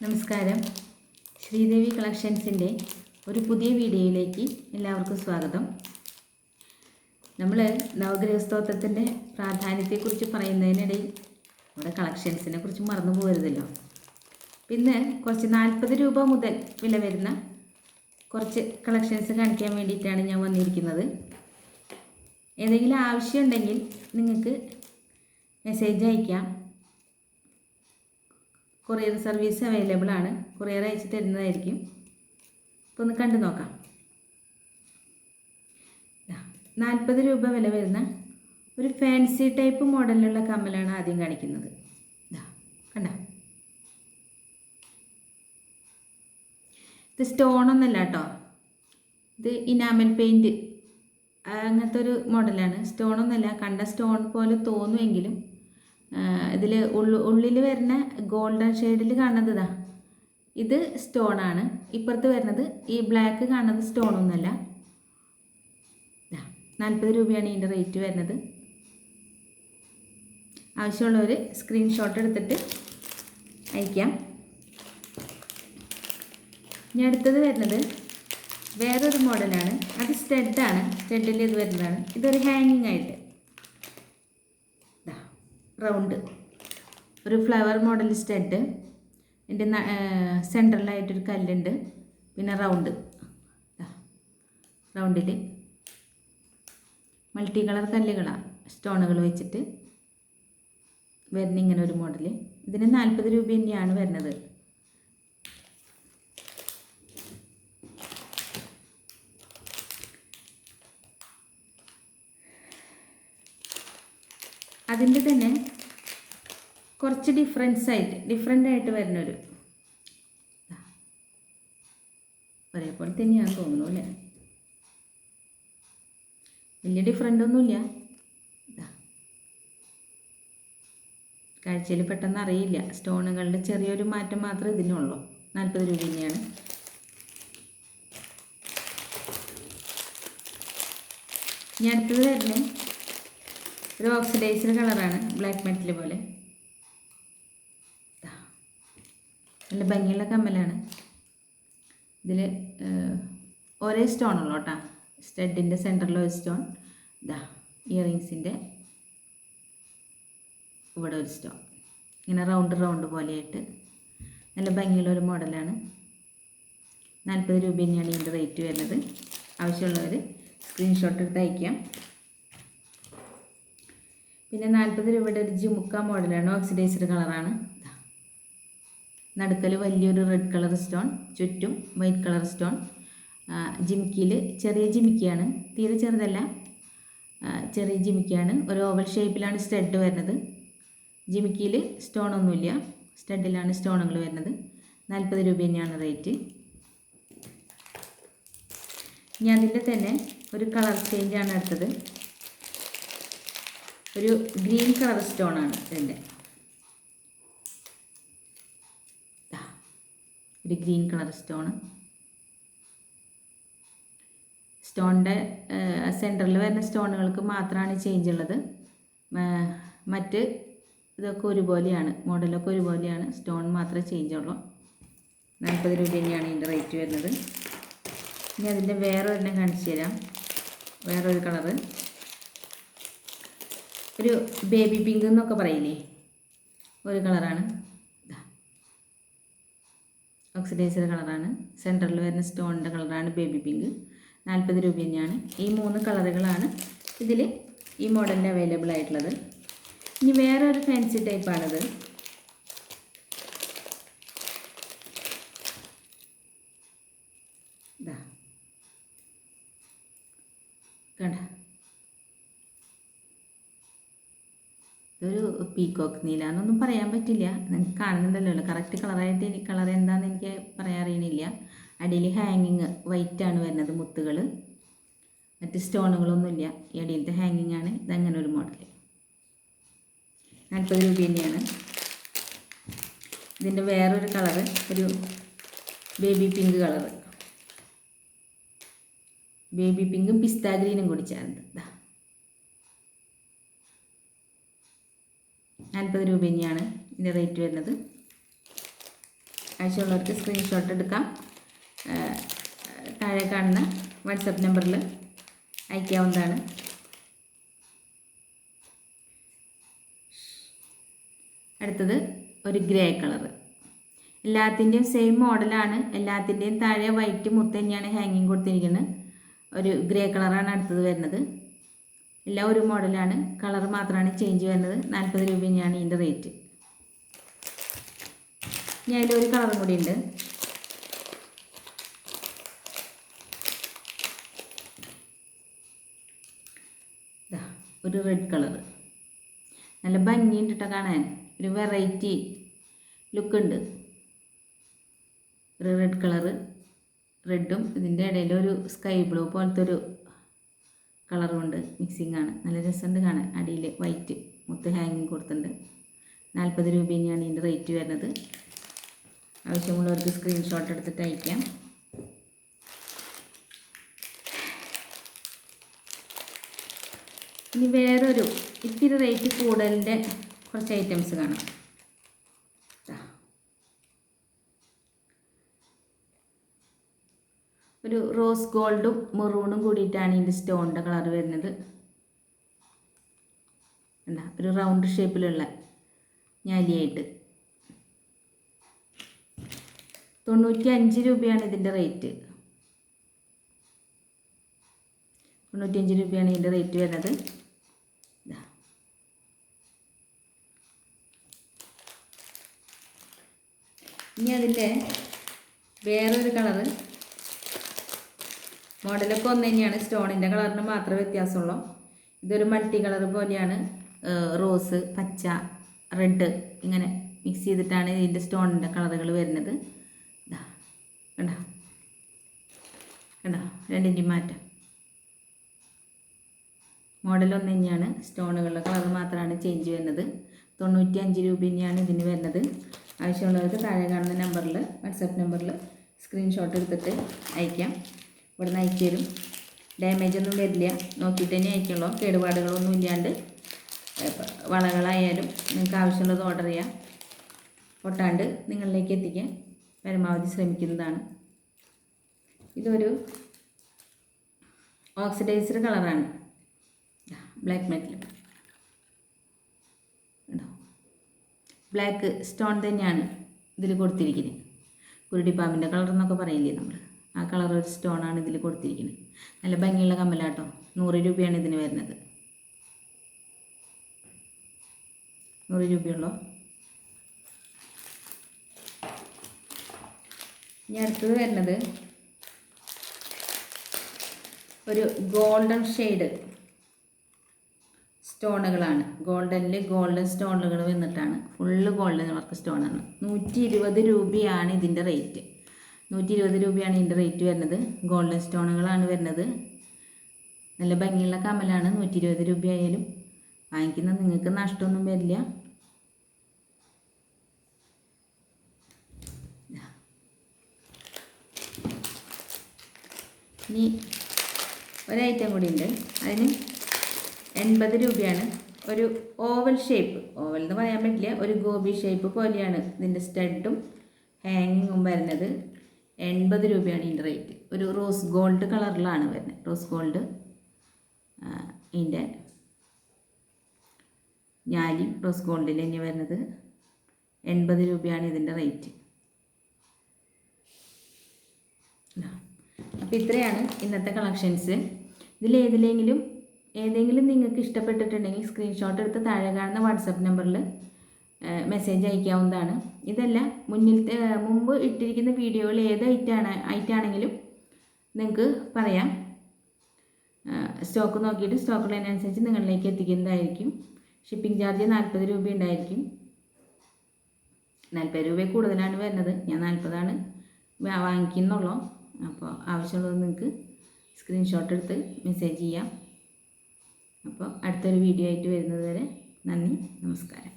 നമസ്കാരം. ശ്രീദേവി കളക്ഷൻസിൻ്റെ ഒരു പുതിയ വീഡിയോയിലേക്ക് എല്ലാവർക്കും സ്വാഗതം. നമ്മൾ നവഗ്രഹസ്തോത്രത്തിൻ്റെ പ്രാധാന്യത്തെക്കുറിച്ച് പറയുന്നതിനിടയിൽ നമ്മുടെ കളക്ഷൻസിനെ കുറിച്ച് മറന്നു പോകരുതല്ലോ. പിന്നെ കുറച്ച് 40 രൂപ മുതൽ വില വരുന്ന കുറച്ച് കളക്ഷൻസ് കാണിക്കാൻ വേണ്ടിയിട്ടാണ് ഞാൻ വന്നിരിക്കുന്നത്. ഏതെങ്കിലും ആവശ്യമുണ്ടെങ്കിൽ നിങ്ങൾക്ക് മെസ്സേജ് അയക്കാം. കൊറിയർ സർവീസ് അവൈലബിൾ ആണ്. കൊറിയർ അയച്ച് തരുന്നതായിരിക്കും. അപ്പോൾ ഒന്ന് കണ്ടു നോക്കാം. 40 രൂപ വില വരുന്ന ഒരു ഫാൻസി ടൈപ്പ് മോഡലിലുള്ള കമ്മലാണ് ആദ്യം കാണിക്കുന്നത്. കണ്ട, ഇത് സ്റ്റോണൊന്നല്ല കേട്ടോ, ഇത് ഇനാമൽ പെയിൻറ്റ് അങ്ങനത്തെ ഒരു മോഡലാണ്. സ്റ്റോണൊന്നല്ല, കണ്ട സ്റ്റോൺ പോലെ തോന്നുമെങ്കിലും ഇതിൽ ഉള്ളിൽ വരുന്ന ഗോൾഡൻ ഷെയ്ഡിൽ കാണുന്നത് ഇത് സ്റ്റോണാണ്. ഇപ്പുറത്ത് വരുന്നത് ഈ ബ്ലാക്ക് കാണുന്നത് സ്റ്റോണൊന്നുമല്ല. 40 രൂപയാണ് ഇതിൻ്റെ റേറ്റ് വരുന്നത്. ആവശ്യമുള്ളവർ സ്ക്രീൻഷോട്ട് എടുത്തിട്ട് അയക്കാം. ഇനി അടുത്തത് വരുന്നത് വേറൊരു മോഡലാണ്. അത് സ്റ്റഡാണ്. സ്റ്റഡിൽ ഇത് വരുന്നതാണ്. ഇതൊരു ഹാങ്ങിങ് ആയിട്ട് റൗണ്ട് ഒരു ഫ്ലവർ മോഡൽ സ്റ്റഡ്. എൻ്റെ സെൻട്രലായിട്ടൊരു കല്ലുണ്ട്. പിന്നെ റൗണ്ടിൽ മൾട്ടി കളർ കല്ലുകളാണ്, സ്റ്റോണുകൾ വെച്ചിട്ട് വരുന്ന ഇങ്ങനെ ഒരു മോഡൽ. ഇതിന് 40 രൂപ തന്നെയാണ് വരുന്നത്. അതിൻ്റെ തന്നെ കുറച്ച് ഡിഫറെൻ്റ് ആയിട്ട് വരുന്നൊരു ഒരേപോലെ തന്നെയാണെന്ന് തോന്നുന്നു അല്ലേ. വലിയ ഡിഫറെൻ്റ് ഒന്നുമില്ല. കാഴ്ചയിൽ പെട്ടെന്ന് അറിയില്ല. സ്റ്റോണുകളുടെ ചെറിയൊരു മാറ്റം മാത്രമേ ഇതിനുള്ളൂ. 40 രൂപ തന്നെയാണ്. ഇനി അടുത്തത് വരുന്നത് ഒരു ഓക്സിഡൈസ്ഡ് കളറാണ്, ബ്ലാക്ക് മെറ്റൽ പോലെ. നല്ല ഭംഗിയുള്ള കമ്മലാണ്. ഇതിൽ ഒരേ സ്റ്റോണുള്ളൂ കേട്ടോ. സ്റ്റഡിൻ്റെ സെൻറ്ററിൽ ഒരു സ്റ്റോൺ, ഇയറിങ്സിൻ്റെ ഇവിടെ ഒരു സ്റ്റോൺ, ഇങ്ങനെ റൗണ്ട് പോലെയായിട്ട് നല്ല ഭംഗിയുള്ള ഒരു മോഡലാണ്. 40 രൂപ തന്നെയാണ് ഇതിൻ്റെ റേറ്റ് വരുന്നത്. ആവശ്യമുള്ളവർ സ്ക്രീൻഷോട്ട് എടുത്ത് അയക്കാം. പിന്നെ 40 രൂപയുടെ ഒരു ജിമുക്ക മോഡലാണ്. ഓക്സിഡൈസ്ഡ് കളറാണ്. നടുക്കൽ വലിയൊരു റെഡ് കളർ സ്റ്റോൺ, ചുറ്റും വൈറ്റ് കളർ സ്റ്റോൺ. ജിമിക്കിയിൽ ചെറിയ ജിമിക്കിയാണ്, തീരെ ചെറുതല്ല, ചെറിയ ജിമിക്കിയാണ്. ഒരു ഓവൽ ഷേപ്പിലാണ് സ്റ്റഡ് വരുന്നത്. ജിമിക്കിയിൽ സ്റ്റോണൊന്നുമില്ല, സ്റ്റഡിലാണ് സ്റ്റോണുകൾ വരുന്നത്. 40 രൂപ തന്നെയാണ് റേറ്റ്. ഇനി അതിൻ്റെ തന്നെ ഒരു കളർ ചേഞ്ചാണ് അടുത്തത്. ഒരു ഗ്രീൻ കളർ സ്റ്റോണാണ് ഇതിൻ്റെ. ഒരു ഗ്രീൻ കളർ സ്റ്റോണിൻ്റെ സെൻറ്ററിൽ വരുന്ന സ്റ്റോണുകൾക്ക് മാത്രമാണ് ചേഞ്ച് ഉള്ളത്. മറ്റ് ഇതൊക്കെ ഒരുപോലെയാണ്, മോഡലൊക്കെ ഒരുപോലെയാണ്. സ്റ്റോൺ മാത്രമേ ചേഞ്ച് ഉള്ളൂ. 40 രൂപ തന്നെയാണ് ഇതിൻ്റെ റേറ്റ് വരുന്നത്. ഇനി അതിൻ്റെ വേറൊരെണ്ണം കാണിച്ചു തരാം. വേറൊരു കളറ്, ഒരു ബേബി പിങ്ക് എന്നൊക്കെ പറയില്ലേ, ഒരു കളറാണ്. ഓക്സിഡൈസ്ഡ് കളറാണ്. സെൻറ്ററിൽ വരുന്ന സ്റ്റോണിൻ്റെ കളറാണ് ബേബി പിങ്ക്. 40 രൂപ തന്നെയാണ്. ഈ 3 കളറുകളാണ് ഇതിൽ ഈ മോഡലിന് അവൈലബിൾ ആയിട്ടുള്ളത്. ഇനി വേറൊരു ഫാൻസി ടൈപ്പാണിത്. കണ്ട, ഇതൊരു പീക്കോക്ക് നീല എന്നൊന്നും പറയാൻ പറ്റില്ല. നിങ്ങൾക്ക് കാണുന്നുണ്ടല്ലോ കറക്റ്റ് കളറായിട്ട്. ഈ കളർ എന്താണെന്ന് എനിക്ക് പറയാൻ അറിയണില്ല. അടിയിൽ ഹാങ്ങിങ് വൈറ്റാണ് വരുന്നത്, മുത്തുകൾ, മറ്റ് സ്റ്റോണുകളൊന്നുമില്ല. ഈ അടിയിലത്തെ ഹാങ്ങിങ് ആണ്. ഇതങ്ങനെ ഒരു മോഡൽ. 40 രൂപ തന്നെയാണ്. ഇതിൻ്റെ വേറൊരു കളറ്, ഒരു ബേബി പിങ്ക് കളറ്. ബേബി പിങ്കും പിസ്ത ഗ്രീനും കൂടി ചേർന്നത്. 40 രൂപ തന്നെയാണ് ഇതിൻ്റെ റേറ്റ് വരുന്നത്. ആവശ്യമുള്ളവർക്ക് സ്ക്രീൻഷോട്ട് എടുക്കാം. താഴെ കാണുന്ന വാട്സപ്പ് നമ്പറിൽ അയക്കാവുന്നതാണ്. അടുത്തത് ഒരു ഗ്രേ കളർ. എല്ലാത്തിൻ്റെയും സെയിം മോഡലാണ്. എല്ലാത്തിൻ്റെയും താഴെ വൈറ്റ് മുത്ത് തന്നെയാണ് ഹാങ്ങിങ് കൊടുത്തിരിക്കുന്നത്. ഒരു ഗ്രേ കളറാണ് അടുത്തത് വരുന്നത്. എല്ലാം ഒരു മോഡലാണ്, കളർ മാത്രമാണ് ചേഞ്ച് വരുന്നത്. 40 രൂപ തന്നെയാണ് ഇതിൻ്റെ റേറ്റ്. ഇനി അതിലൊരു കളറും കൂടി ഉണ്ട്. ഒരു റെഡ് കളർ. നല്ല ഭംഗിയുണ്ട് കേട്ടോ കാണാൻ. ഒരു വെറൈറ്റി ലുക്ക് ഉണ്ട്. ഒരു റെഡ് കളറ്, റെഡും ഇതിൻ്റെ ഇടയിലൊരു സ്കൈ ബ്ലൂ പോലത്തെ ഒരു കളറും ഉണ്ട്. മിക്സിംഗ് ആണ്. നല്ല രസമുണ്ട് കാണാൻ. അടിയിൽ വൈറ്റ് മുത്ത് ഹാങ്ങിങ് കൊടുത്തിട്ടുണ്ട്. 40 രൂപ തന്നെയാണ് ഇതിൻ്റെ റേറ്റ് വരുന്നത്. ആവശ്യമുള്ളവർക്ക് സ്ക്രീൻഷോട്ട് എടുത്തിട്ട് അയക്കാം. ഇനി വേറൊരു ഇത്തിരി റേറ്റ് കൂടുതലിൻ്റെ കുറച്ച് ഐറ്റംസ് കാണാം. ഒരു റോസ് ഗോൾഡും മെറൂണും കൂടിയിട്ടാണ് ഇതിൻ്റെ സ്റ്റോണിൻ്റെ കളർ വരുന്നത്. എന്താ ഒരു റൗണ്ട് ഷേപ്പിലുള്ള ഞാലിയായിട്ട് 95 രൂപയാണ് ഇതിൻ്റെ റേറ്റ്. 95 രൂപയാണ് ഇതിൻ്റെ റേറ്റ് വരുന്നത്. ഇനി അതിൻ്റെ വേറൊരു കളറ്, മോഡലൊക്കെ ഒന്ന് തന്നെയാണ്, സ്റ്റോണിൻ്റെ കളറിന് മാത്രമേ വ്യത്യാസമുള്ളൂ. ഇതൊരു മൾട്ടി കളർ പോലെയാണ്. റോസ്, പച്ച, റെഡ് ഇങ്ങനെ മിക്സ് ചെയ്തിട്ടാണ് ഇതിൻ്റെ സ്റ്റോണിൻ്റെ കളറുകൾ വരുന്നത്. കണ്ടോ കണ്ടോ, രണ്ടിൻ്റെയും മാറ്റം. മോഡലൊന്ന് തന്നെയാണ്, സ്റ്റോണുകളുടെ കളർ മാത്രമാണ് ചേഞ്ച് വരുന്നത്. 95 രൂപ തന്നെയാണ് ഇതിന് വരുന്നത്. ആവശ്യമുള്ളവർക്ക് താഴെ കാണുന്ന നമ്പറിൽ, വാട്സപ്പ് നമ്പറിൽ സ്ക്രീൻഷോട്ട് എടുത്തിട്ട് അയക്കാം. ഇവിടെ നിന്ന് അയച്ചു തരും. ഡാമേജ് ഒന്നും വരില്ല, നോക്കിയിട്ട് തന്നെ അയക്കുള്ളൂ. കേടുപാടുകളൊന്നും ഇല്ലാണ്ട് വളകളായാലും നിങ്ങൾക്ക് ആവശ്യമുള്ളത് ഓർഡർ ചെയ്യാം. പൊട്ടാണ്ട് നിങ്ങളിലേക്ക് എത്തിക്കാൻ പരമാവധി ശ്രമിക്കുന്നതാണ്. ഇതൊരു ഓക്സിഡൈസ്ഡ് കളറാണ്, ബ്ലാക്ക് മെറ്റൽ. ബ്ലാക്ക് സ്റ്റോൺ തന്നെയാണ് ഇതിൽ കൊടുത്തിരിക്കുന്നത്. കുരുടിപ്പാമ്പിൻ്റെ കളർ എന്നൊക്കെ പറയില്ലേ നമ്മൾ, ആ കളർ ഒരു സ്റ്റോണാണ് ഇതിൽ കൊടുത്തിരിക്കുന്നത്. നല്ല ഭംഗിയുള്ള കമ്മലാട്ടോ. 100 രൂപയാണ് ഇതിന് വരുന്നത്. 100 രൂപയുള്ളൂ. ഇനി അടുത്തത് വരുന്നത് ഒരു ഗോൾഡൻ ഷെയ്ഡ് സ്റ്റോണുകളാണ്. ഗോൾഡൻ സ്റ്റോണുകൾ വന്നിട്ടാണ്. Full golden work സ്റ്റോണാണ്. 120 രൂപയാണ് ഇതിൻ്റെ റേറ്റ്. 120 രൂപയാണ് ഇതിൻ്റെ റേറ്റ് വരുന്നത്. ഗോൾഡൻ സ്റ്റോണുകളാണ് വരുന്നത്. നല്ല ഭംഗിയുള്ള കമ്മലാണ്. 120 രൂപയായാലും വാങ്ങിക്കുന്ന നിങ്ങൾക്ക് നഷ്ടമൊന്നും വരില്ല. ഇനി ഒരൈറ്റം കൂടി ഉണ്ട്. അതിന് 80 രൂപയാണ്. ഒരു ഓവൽ ഷേപ്പ്, ഓവൽ എന്ന് പറയാൻ പറ്റില്ല, ഒരു ഗോബി ഷേപ്പ് പോലെയാണ് ഇതിൻ്റെ സ്റ്റഡും ഹാങ്ങിങ്ങും വരുന്നത്. 80 രൂപയാണ് ഇതിൻ്റെ റേറ്റ്. ഒരു റോസ് ഗോൾഡ് കളറിലാണ് വരുന്നത്. റോസ് ഗോൾഡ് ഇതിൻ്റെ ഞാലി റോസ് ഗോൾഡിൽ തന്നെ വരുന്നത്. 80 രൂപയാണ് ഇതിൻ്റെ റേറ്റ്. അപ്പോൾ ഇത്രയാണ് ഇന്നത്തെ കളക്ഷൻസ്. ഏതെങ്കിലും നിങ്ങൾക്ക് ഇഷ്ടപ്പെട്ടിട്ടുണ്ടെങ്കിൽ സ്ക്രീൻഷോട്ട് എടുത്ത് താഴെ കാണുന്ന വാട്സപ്പ് നമ്പറിൽ മെസ്സേജ് അയക്കാവുന്നതാണ്. ഇതല്ല, മുമ്പ് ഇട്ടിരിക്കുന്ന വീഡിയോയിൽ ഏത് ഐറ്റാണെങ്കിലും നിങ്ങൾക്ക് പറയാം. സ്റ്റോക്ക് നോക്കിയിട്ട് സ്റ്റോക്കുള്ളതിനനുസരിച്ച് നിങ്ങളിലേക്ക് എത്തിക്കുന്നതായിരിക്കും. ഷിപ്പിംഗ് ചാർജ് 40 രൂപ ഉണ്ടായിരിക്കും. 40 രൂപ കൂടുതലാണ് വരുന്നത്. ഞാൻ 40ആണ് വാങ്ങിക്കുന്നുള്ളൂ. അപ്പോൾ ആവശ്യമുള്ളത് നിങ്ങൾക്ക് സ്ക്രീൻഷോട്ട് എടുത്ത് മെസ്സേജ് ചെയ്യാം. അപ്പോൾ അടുത്തൊരു വീഡിയോ ആയിട്ട് വരുന്നത് വരെ നന്ദി, നമസ്കാരം.